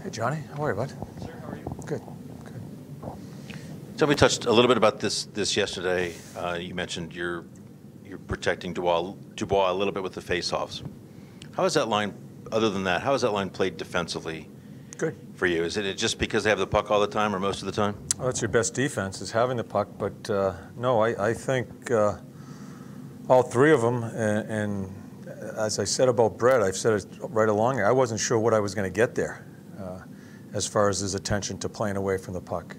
Hey, Johnny. How are you, bud? Sir, how are you? Good. Good. So we touched a little bit about this yesterday. You mentioned you're protecting Dubois a little bit with the faceoffs. How is that line? Other than that, how is that line played defensively? Good. For you, is it just because they have the puck all the time, or most of the time? Well, that's your best defense, is having the puck. But no, I think all three of them, and as I said about Brett, I've said it right along there, I wasn't sure what I was going to get there as far as his attention to playing away from the puck.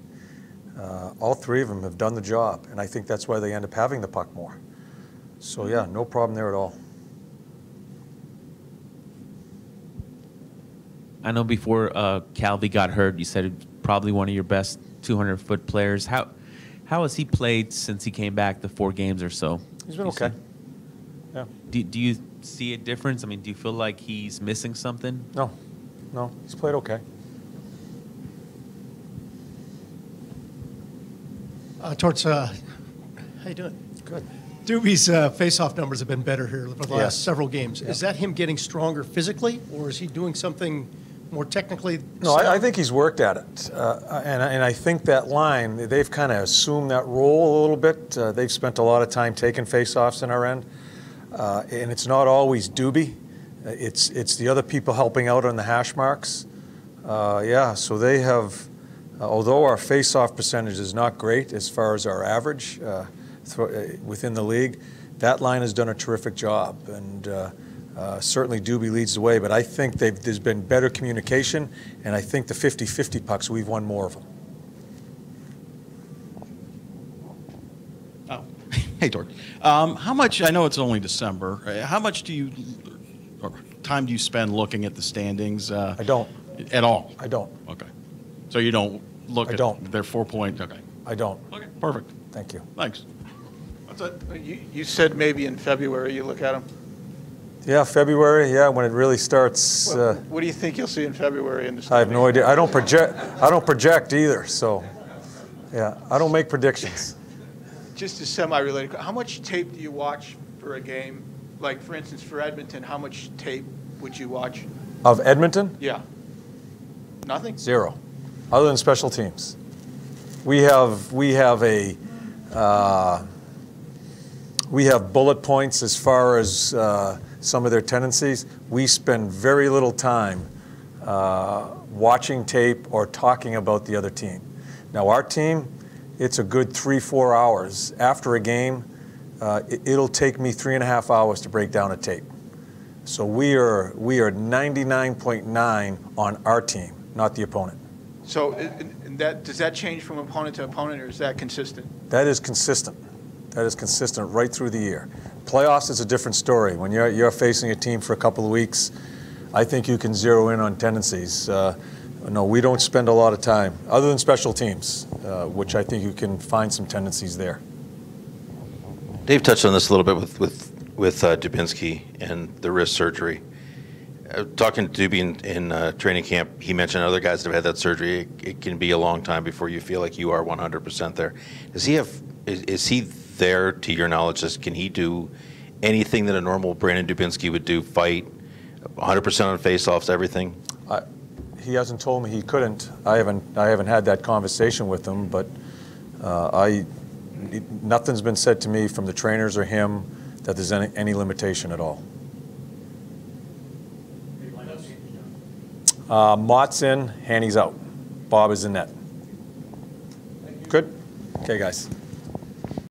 All three of them have done the job, and I think that's why they end up having the puck more. So, yeah, no problem there at all. I know before Calvi got hurt, you said he's probably one of your best 200-foot players. How has he played since he came back the 4 games or so? He's been okay. Yeah. Do you see a difference? I mean, do you feel like he's missing something? No, he's played okay. Torts, how you doing? Good. Doobie's face-off numbers have been better here for the last several games. Is that him getting stronger physically, or is he doing something more technically? No, I think he's worked at it. And I think that line, they've kind of assumed that role a little bit. They've spent a lot of time taking face-offs in our end. And it's not always Doobie. It's the other people helping out on the hash marks. So they have, although our face-off percentage is not great as far as our average within the league, that line has done a terrific job. And certainly Doobie leads the way, but I think there's been better communication, and I think the 50-50 pucks, we've won more of them. Oh, hey, Tort. How much, I know it's only December, how much time do you spend looking at the standings? I don't. At all? I don't. Okay. So you don't look at their 4-point, okay. I don't. Okay, perfect. Thank you. Thanks. That's it. You said maybe in February you look at them. Yeah, February. Yeah, when it really starts. What do you think you'll see in February? I have no idea. I don't project either. So, yeah, I don't make predictions. Just a semi-related. How much tape do you watch for a game? Like, for instance, for Edmonton, how much tape would you watch? Of Edmonton? Yeah. Nothing. 0, other than special teams. We have bullet points as far as some of their tendencies. We spend very little time watching tape or talking about the other team. Now, our team, it's a good 3-4 hours. After a game, it'll take me 3.5 hours to break down a tape. So we are 99.9 on our team, not the opponent. So does that change from opponent to opponent, or is that consistent? That is consistent. That is consistent right through the year. Playoffs is a different story. When you're facing a team for a couple of weeks, I think you can zero in on tendencies. No, we don't spend a lot of time, other than special teams, which I think you can find some tendencies there. Dave touched on this a little bit with Dubinsky and the wrist surgery. Talking to Doobie in training camp, he mentioned other guys that have had that surgery. It can be a long time before you feel like you are 100% there. Is he there, to your knowledge? Can he do anything that a normal Brandon Dubinsky would do? Fight 100% on faceoffs, everything? He hasn't told me he couldn't. I haven't had that conversation with him, but nothing's been said to me from the trainers or him that there's any limitation at all. Mott's in, Hanny's out. Bob is in net. Good? Okay, guys.